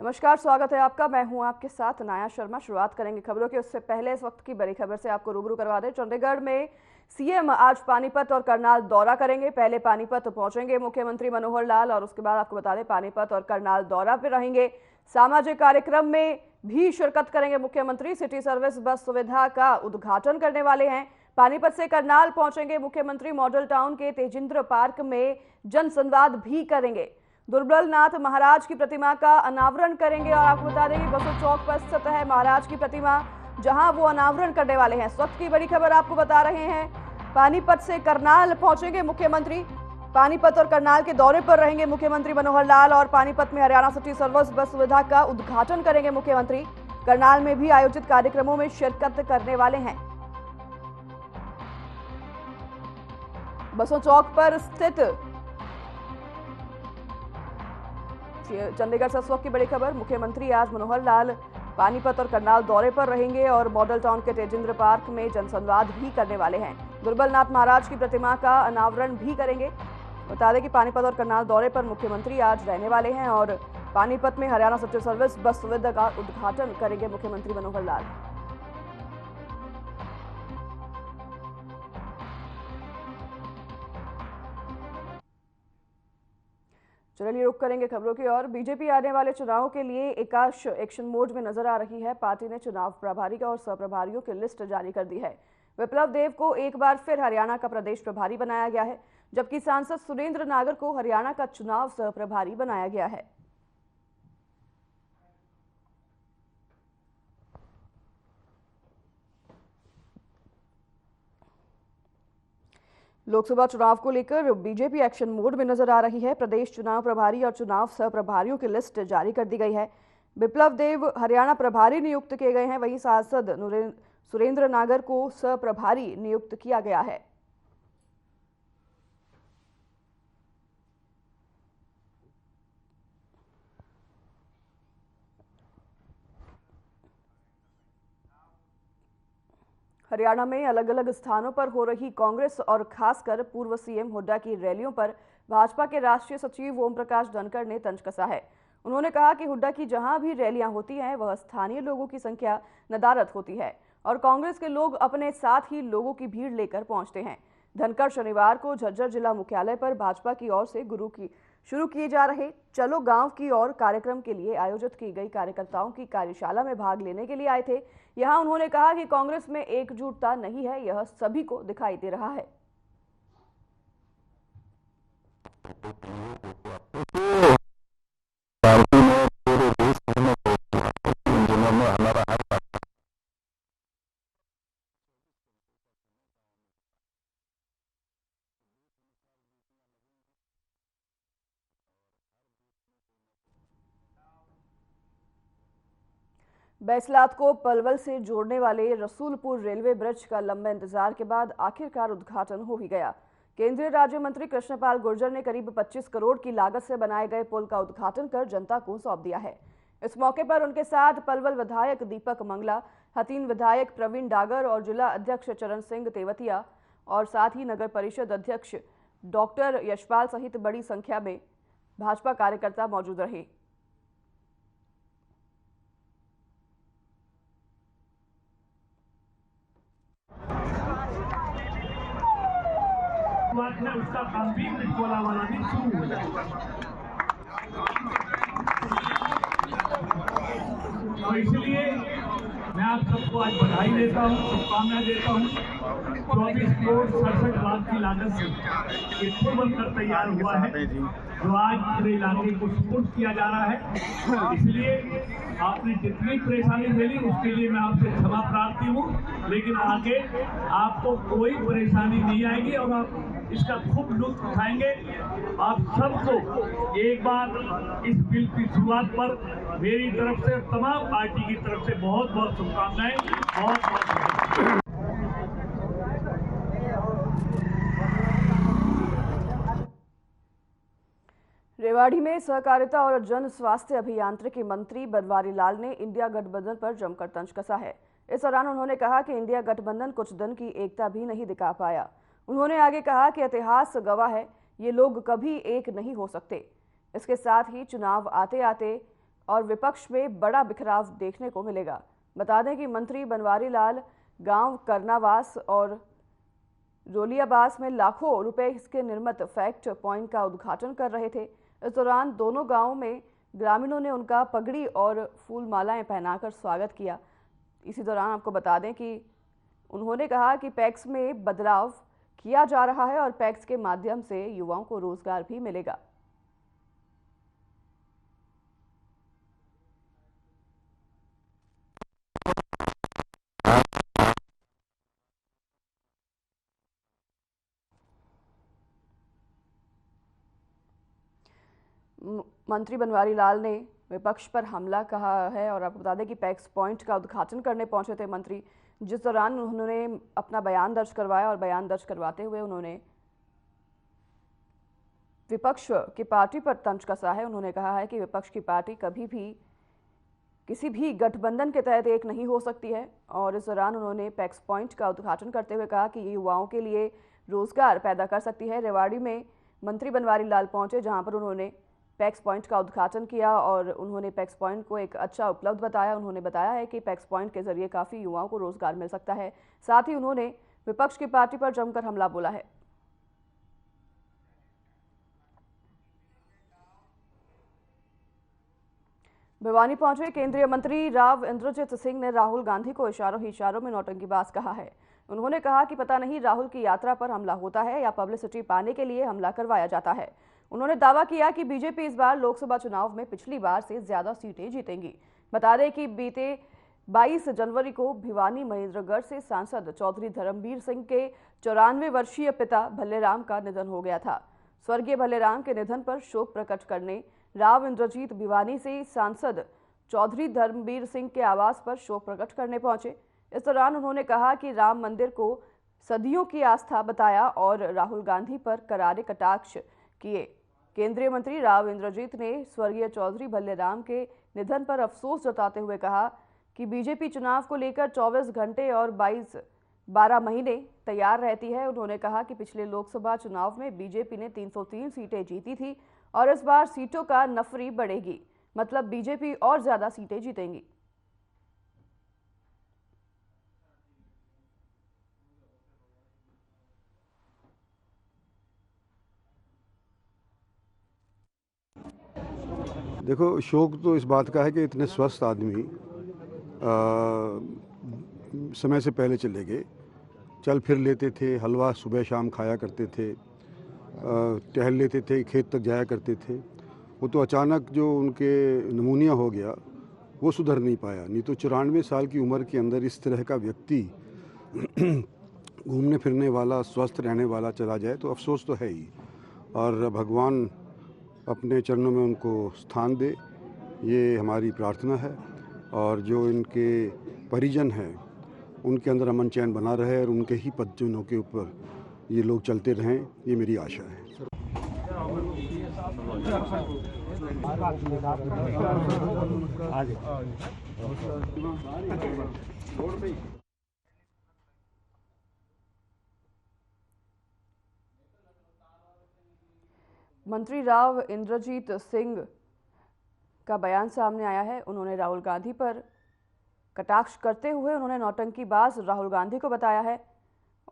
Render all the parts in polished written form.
नमस्कार, स्वागत है आपका। मैं हूं आपके साथ नाया शर्मा। शुरुआत करेंगे खबरों के, उससे पहले इस वक्त की बड़ी खबर से आपको रूबरू करवा दें। चंडीगढ़ में सीएम आज पानीपत और करनाल दौरा करेंगे। पहले पानीपत पहुंचेंगे मुख्यमंत्री मनोहर लाल और उसके बाद आपको बता दें पानीपत और करनाल दौरा पे रहेंगे। सामाजिक कार्यक्रम में भी शिरकत करेंगे मुख्यमंत्री। सिटी सर्विस बस सुविधा का उद्घाटन करने वाले हैं। पानीपत से करनाल पहुंचेंगे मुख्यमंत्री। मॉडल टाउन के तेजिंद्र पार्क में जनसंवाद भी करेंगे। दुर्बल नाथ महाराज की प्रतिमा का अनावरण करेंगे और आपको बता दें कि बसु चौक पर स्थित है महाराज की प्रतिमा, जहां वो अनावरण करने वाले हैं। इस वक्त की बड़ी खबर आपको बता रहे हैं। पानीपत से करनाल पहुंचेंगे मुख्यमंत्री। पानीपत और करनाल के दौरे पर रहेंगे मुख्यमंत्री मनोहर लाल और पानीपत में हरियाणा सिटी सर्विस बस सुविधा का उद्घाटन करेंगे मुख्यमंत्री। करनाल में भी आयोजित कार्यक्रमों में शिरकत करने वाले हैं। बसों चौक पर स्थित चंडीगढ़ से इस वक्त की बड़ी खबर। मुख्यमंत्री आज मनोहर लाल पानीपत और करनाल दौरे पर रहेंगे और मॉडल टाउन के तेजिंद्र पार्क में जनसंवाद भी करने वाले हैं। दुर्बल नाथ महाराज की प्रतिमा का अनावरण भी करेंगे। बता दें कि पानीपत और करनाल दौरे पर मुख्यमंत्री आज रहने वाले हैं और पानीपत में हरियाणा सिटी सर्विस बस सुविधा का उद्घाटन करेंगे मुख्यमंत्री मनोहर लाल। चलिए रुक करेंगे खबरों की और। बीजेपी आने वाले चुनावों के लिए एकाश एक्शन मोड में नजर आ रही है। पार्टी ने चुनाव प्रभारी और सहप्रभारियों की लिस्ट जारी कर दी है। विप्लव देव को एक बार फिर हरियाणा का प्रदेश प्रभारी बनाया गया है, जबकि सांसद सुरेंद्र नागर को हरियाणा का चुनाव सहप्रभारी बनाया गया है। लोकसभा चुनाव को लेकर बीजेपी एक्शन मोड में नजर आ रही है। प्रदेश चुनाव प्रभारी और चुनाव सहप्रभारियों की लिस्ट जारी कर दी गई है। विप्लव देव हरियाणा प्रभारी नियुक्त किए गए हैं, वहीं सांसद सुरेंद्र नागर को सहप्रभारी नियुक्त किया गया है। हरियाणा में अलग अलग स्थानों पर हो रही कांग्रेस और खासकर पूर्व सीएम हुड्डा की रैलियों पर भाजपा के राष्ट्रीय सचिव ओम प्रकाश धनखड़ ने तंज कसा है। उन्होंने कहा कि हुड्डा की जहां भी रैलियां होती हैं वह स्थानीय लोगों की संख्या नदारद होती है और कांग्रेस के लोग अपने साथ ही लोगों की भीड़ लेकर पहुंचते हैं। धनखड़ शनिवार को झज्जर जिला मुख्यालय पर भाजपा की ओर से शुरू किए जा रहे चलो गांव की ओर कार्यक्रम के लिए आयोजित की गई कार्यकर्ताओं की कार्यशाला में भाग लेने के लिए आए थे। यहां उन्होंने कहा कि कांग्रेस में एकजुटता नहीं है, यह सभी को दिखाई दे रहा है। बैसलात को पलवल से जोड़ने वाले रसूलपुर रेलवे ब्रिज का लंबे इंतजार के बाद आखिरकार उद्घाटन हो ही गया। केंद्रीय राज्य मंत्री कृष्णपाल गुर्जर ने करीब 25 करोड़ की लागत से बनाए गए पुल का उद्घाटन कर जनता को सौंप दिया है। इस मौके पर उनके साथ पलवल विधायक दीपक मंगला, हथीन विधायक प्रवीण डागर और जिला अध्यक्ष चरण सिंह तेवतिया और साथ ही नगर परिषद अध्यक्ष डॉक्टर यशपाल सहित बड़ी संख्या में भाजपा कार्यकर्ता मौजूद रहे। उसका काम भी वाला भी शुरू हो जाएगा। तो इसलिए मैं आप सबको आज बधाई देता हूँ, शुभकामनाएं देता हूँ। 24 करोड़ 67 लाख की लागत से ये पुल बनकर तैयार हुआ है, जो आज पूरे इलाके को सुपुर्द किया जा रहा है। इसलिए आपने जितनी परेशानी झेली उसके लिए मैं आपसे क्षमा प्रार्थी हूँ, लेकिन आगे आपको कोई परेशानी नहीं आएगी और आप इसका खूब लुत्फ उठाएंगे। आप सबको एक बार इस बिल की शुरुआत पर मेरी तरफ से तमाम पार्टी की तरफ से बहुत बहुत शुभकामनाएं। बहुत रेवाड़ी में सहकारिता और जन स्वास्थ्य अभियांत्रिकी मंत्री बनवारी लाल ने इंडिया गठबंधन पर जमकर तंज कसा है। इस दौरान उन्होंने कहा कि इंडिया गठबंधन कुछ दिन की एकता भी नहीं दिखा पाया। उन्होंने आगे कहा कि इतिहास गवाह है, ये लोग कभी एक नहीं हो सकते। इसके साथ ही चुनाव आते आते और विपक्ष में बड़ा बिखराव देखने को मिलेगा। बता दें कि मंत्री बनवारी लाल गांव करनावास और रोलियाबास में लाखों रुपए के निर्मित फैक्ट पॉइंट का उद्घाटन कर रहे थे। इस दौरान दोनों गांवों में ग्रामीणों ने उनका पगड़ी और फूल मालाएं पहनाकर स्वागत किया। इसी दौरान आपको बता दें कि उन्होंने कहा कि पैक्स में बदलाव किया जा रहा है और पैक्स के माध्यम से युवाओं को रोजगार भी मिलेगा। मंत्री बनवारी लाल ने विपक्ष पर हमला कहा है और आपको बता दें कि पैक्स पॉइंट का उद्घाटन करने पहुंचे थे मंत्री, जिस दौरान उन्होंने अपना बयान दर्ज करवाया और बयान दर्ज करवाते हुए उन्होंने विपक्ष की पार्टी पर तंज कसा है। उन्होंने कहा है कि विपक्ष की पार्टी कभी भी किसी भी गठबंधन के तहत एक नहीं हो सकती है और इस दौरान उन्होंने पैक्स पॉइंट का उद्घाटन करते हुए कहा कि ये युवाओं के लिए रोजगार पैदा कर सकती है। रेवाड़ी में मंत्री बनवारी लाल पहुंचे, जहां पर उन्होंने पैक्स पॉइंट का उद्घाटन किया और उन्होंने पैक्स पॉइंट को एक अच्छा उपलब्ध बताया। उन्होंने बताया है कि पैक्स पॉइंट के जरिए काफ़ी युवाओं को रोजगार मिल सकता है। साथ ही उन्होंने विपक्ष की पार्टी पर जमकर हमला बोला है। भिवानी पहुंचे केंद्रीय मंत्री राव इंद्रजीत सिंह ने राहुल गांधी को इशारों ही इशारों में नौटंकीबाज कहा है। उन्होंने कहा कि पता नहीं राहुल की यात्रा पर हमला होता है या पब्लिसिटी पाने के लिए हमला करवाया जाता है। उन्होंने दावा किया कि बीजेपी इस बार लोकसभा चुनाव में पिछली बार से ज्यादा सीटें जीतेंगी। बता दें कि बीते 22 जनवरी को भिवानी महेंद्रगढ़ से सांसद चौधरी धर्मवीर सिंह के 94 वर्षीय पिता भल्लेराम का निधन हो गया था। स्वर्गीय भल्लेराम के निधन पर शोक प्रकट करने राव इंद्रजीत भिवानी से सांसद चौधरी धर्मवीर सिंह के आवास पर शोक प्रकट करने पहुंचे। इस दौरान उन्होंने कहा कि राम मंदिर को सदियों की आस्था बताया और राहुल गांधी पर करारे कटाक्ष किए। केंद्रीय मंत्री राव इंद्रजीत ने स्वर्गीय चौधरी भल्लेराम के निधन पर अफसोस जताते हुए कहा कि बीजेपी चुनाव को लेकर 24 घंटे और 12 महीने तैयार रहती है। उन्होंने कहा कि पिछले लोकसभा चुनाव में बीजेपी ने 303 सीटें जीती थी और इस बार सीटों का नफरी बढ़ेगी, मतलब बीजेपी और ज्यादा सीटें जीतेंगी। देखो, शौक तो इस बात का है कि इतने स्वस्थ आदमी समय से पहले चले गए। चल फिर लेते थे, हलवा सुबह शाम खाया करते थे, टहल लेते थे, खेत तक जाया करते थे। वो तो अचानक जो उनके नमूनिया हो गया वो सुधर नहीं पाया। नहीं तो 94 साल की उम्र के अंदर इस तरह का व्यक्ति घूमने फिरने वाला, स्वस्थ रहने वाला चला जाए तो अफसोस तो है ही। और भगवान अपने चरणों में उनको स्थान दे, ये हमारी प्रार्थना है। और जो इनके परिजन हैं उनके अंदर अमन चैन बना रहे और उनके ही पदचिन्हों के ऊपर ये लोग चलते रहें, ये मेरी आशा है। मंत्री राव इंद्रजीत सिंह का बयान सामने आया है। उन्होंने राहुल गांधी पर कटाक्ष करते हुए उन्होंने नौटंकीबाज राहुल गांधी को बताया है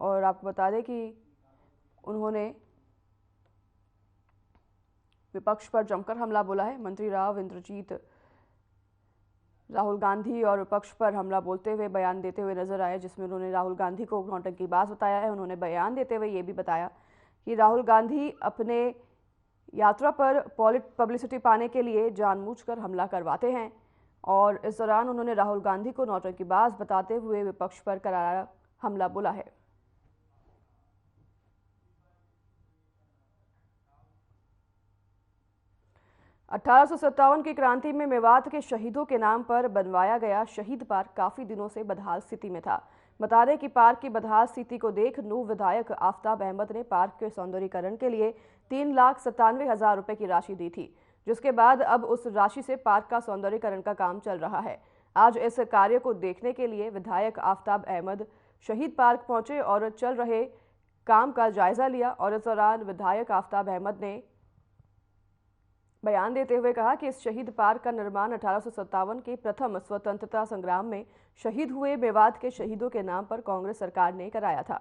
और आपको बता दें कि उन्होंने विपक्ष पर जमकर हमला बोला है। मंत्री राव इंद्रजीत राहुल गांधी और विपक्ष पर हमला बोलते हुए बयान देते हुए नजर आए, जिसमें उन्होंने राहुल गांधी को नौटंकीबाज बताया है। उन्होंने बयान देते हुए ये भी बताया कि राहुल गांधी अपने यात्रा पर पब्लिसिटी पाने के लिए जानबूझकर हमला करवाते हैं और इस दौरान उन्होंने राहुल गांधी को नौटंकीबाज बताते हुए विपक्ष पर करारा हमला बोला है। अठारह की क्रांति में मेवात के शहीदों के नाम पर बनवाया गया शहीद पार्क काफी दिनों से बदहाल स्थिति में था। बता दें कि पार्क की बदहाल स्थिति को देख नूह विधायक आफ्ताब अहमद ने पार्क के सौंदर्यीकरण के लिए 3,97,000 रुपए की राशि दी थी, जिसके बाद अब उस राशि से पार्क का सौंदर्यीकरण का काम चल रहा है। आज इस कार्य को देखने के लिए विधायक आफ्ताब अहमद शहीद पार्क पहुंचे और चल रहे काम का जायजा लिया और इस दौरान विधायक आफ्ताब अहमद ने बयान देते हुए कहा कि इस शहीद पार्क का निर्माण 1857 के प्रथम स्वतंत्रता संग्राम में शहीद हुए मेवात के शहीदों के नाम पर कांग्रेस सरकार ने कराया था।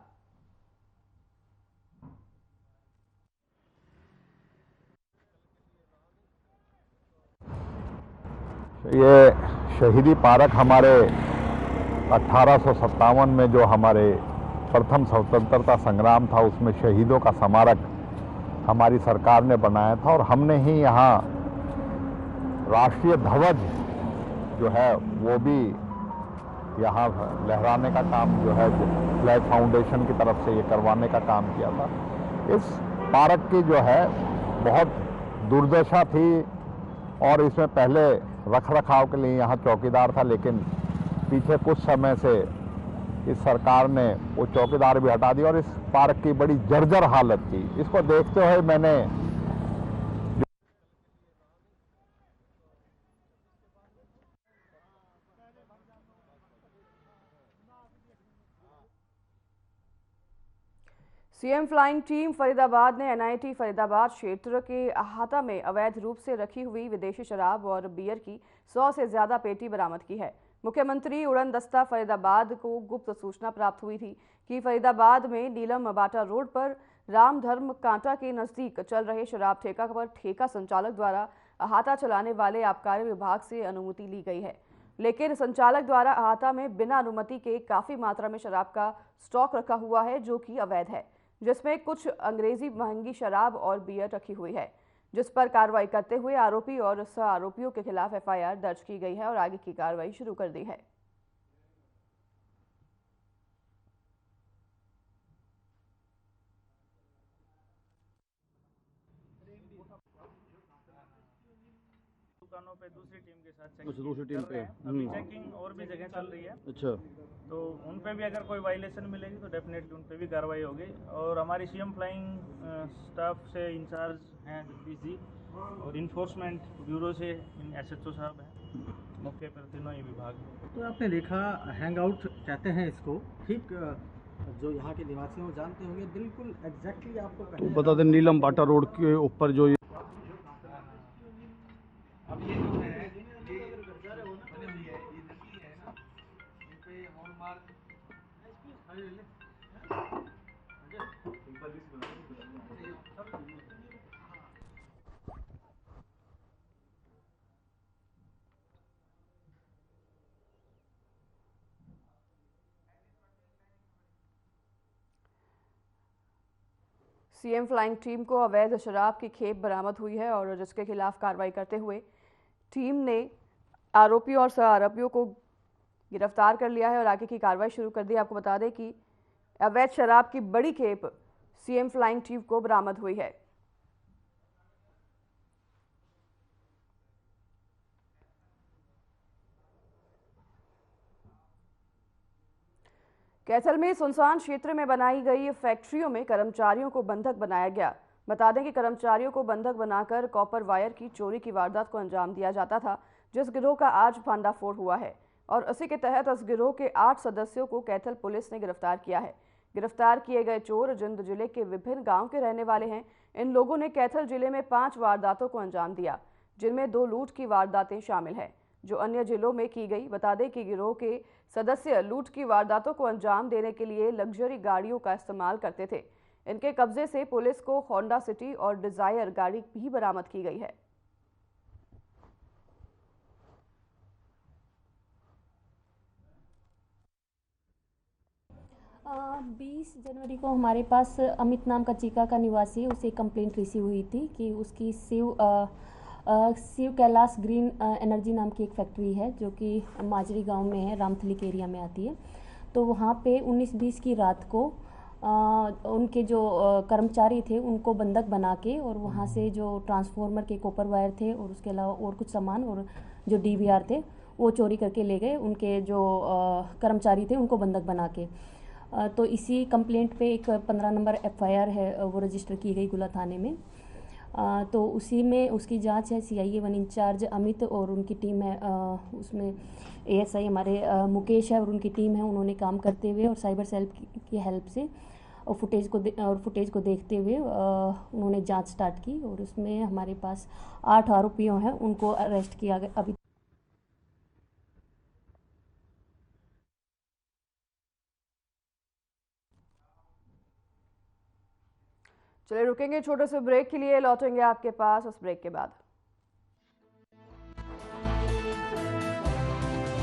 ये शहीदी पार्क हमारे 1857 में जो हमारे प्रथम स्वतंत्रता संग्राम था उसमें शहीदों का स्मारक हमारी सरकार ने बनाया था और हमने ही यहाँ राष्ट्रीय ध्वज जो है वो भी यहाँ लहराने का काम जो है फ्लैग फाउंडेशन की तरफ से ये करवाने का काम किया था। इस पार्क की जो है बहुत दुर्दशा थी और इसमें पहले रख रखाव के लिए यहाँ चौकीदार था, लेकिन पीछे कुछ समय से इस सरकार ने वो चौकीदार भी हटा दिया और इस पार्क की बड़ी जर्जर हालत थी। इसको देखते हुए मैंने सीएम फ्लाइंग टीम फरीदाबाद ने एनआईटी फरीदाबाद क्षेत्र के अहाता में अवैध रूप से रखी हुई विदेशी शराब और बियर की 100 से ज्यादा पेटी बरामद की है। मुख्यमंत्री उड़न दस्ता फरीदाबाद को गुप्त सूचना प्राप्त हुई थी कि फरीदाबाद में नीलम बाटा रोड पर राम धर्म कांटा के नजदीक चल रहे शराब ठेका पर ठेका संचालक द्वारा अहाता चलाने वाले आबकारी विभाग से अनुमति ली गई है, लेकिन संचालक द्वारा अहाता में बिना अनुमति के काफी मात्रा में शराब का स्टॉक रखा हुआ है जो कि अवैध है, जिसमें कुछ अंग्रेजी महंगी शराब और बियर रखी हुई है, जिस पर कार्रवाई करते हुए आरोपी और सह आरोपियों के खिलाफ एफआईआर दर्ज की गई है और आगे की कार्रवाई शुरू कर दी है। दुकानों पे दूसरी टीम के साथ दूसरी टीम पे अभी चेकिंग और भी जगह चल रही है। अच्छा, तो उन पे भी अगर कोई वायलेशन मिलेगी तो डेफिनेटली उन पे भी कार्रवाई होगी। और हमारी सीएम फ्लाइंग स्टाफ से इंचार्ज हैं जगदीश जी और इन्फोर्समेंट ब्यूरो से एसएचओ साहब हैं मौके पर, तीनों ही विभाग। तो आपने देखा हैंग आउट कहते हैं इसको, ठीक जो यहाँ के निवासियों जानते होंगे, बिल्कुल एग्जैक्टली आपको बता दें नीलम बाटा रोड के ऊपर जो अब ये जो है ये बनी हुई है, ये नकली है ना, इन पे हॉलमार्क सीएम फ्लाइंग टीम को अवैध शराब की खेप बरामद हुई है और जिसके खिलाफ कार्रवाई करते हुए टीम ने आरोपी और सह आरोपियों को गिरफ्तार कर लिया है और आगे की कार्रवाई शुरू कर दी। आपको बता दें कि अवैध शराब की बड़ी खेप सीएम फ्लाइंग टीम को बरामद हुई है। कैथल में सुनसान क्षेत्र में बनाई गई फैक्ट्रियों में कर्मचारियों को बंधक बनाया गया। बता दें कि कर्मचारियों को बंधक बनाकर कॉपर वायर की चोरी की वारदात को अंजाम दिया जाता था, जिस गिरोह का आज भंडाफोड़ हुआ है और उसी के तहत इस गिरोह के 8 सदस्यों को कैथल पुलिस ने गिरफ्तार किया है। गिरफ्तार किए गए चोर जिंद जिले के विभिन्न गांव के रहने वाले हैं। इन लोगों ने कैथल जिले में 5 वारदातों को अंजाम दिया, जिनमें 2 लूट की वारदातें शामिल हैं जो अन्य जिलों में की गई। बता दें कि गिरोह के सदस्य लूट की वारदातों को अंजाम देने के लिए लग्जरी गाड़ियों का इस्तेमाल करते थे। इनके कब्जे से पुलिस को होंडा सिटी और डिजायर गाड़ी भी बरामद की गई है। बीस जनवरी को हमारे पास अमित नाम का चीका का निवासी, उसे कंप्लेंट रिसीव हुई थी कि उसकी शिव कैलाश ग्रीन एनर्जी नाम की एक फैक्ट्री है जो कि माजरी गांव में है, रामथली के एरिया में आती है। तो वहाँ पे 19-20 की रात को उनके जो कर्मचारी थे उनको बंधक बना के और वहाँ से जो ट्रांसफार्मर के कॉपर वायर थे और उसके अलावा और कुछ सामान और जो डीवीआर थे वो चोरी करके ले गए। उनके जो कर्मचारी थे उनको बंधक बना के। तो इसी कंप्लेंट पे एक 15 नंबर एफआईआर है वो रजिस्टर की गई गुला थाने में। तो उसी में उसकी जांच है। सीआईए 1 इंचार्ज अमित और उनकी टीम है, उसमें एएसआई हमारे मुकेश है और उनकी टीम है। उन्होंने काम करते हुए और साइबर सेल की हेल्प से और फुटेज को देखते हुए उन्होंने जांच स्टार्ट की और उसमें हमारे पास 8 आरोपियों हैं, उनको अरेस्ट किया गया अभी। चलिए रुकेंगे छोटे से ब्रेक के लिए, लौटेंगे आपके पास उस ब्रेक के बाद।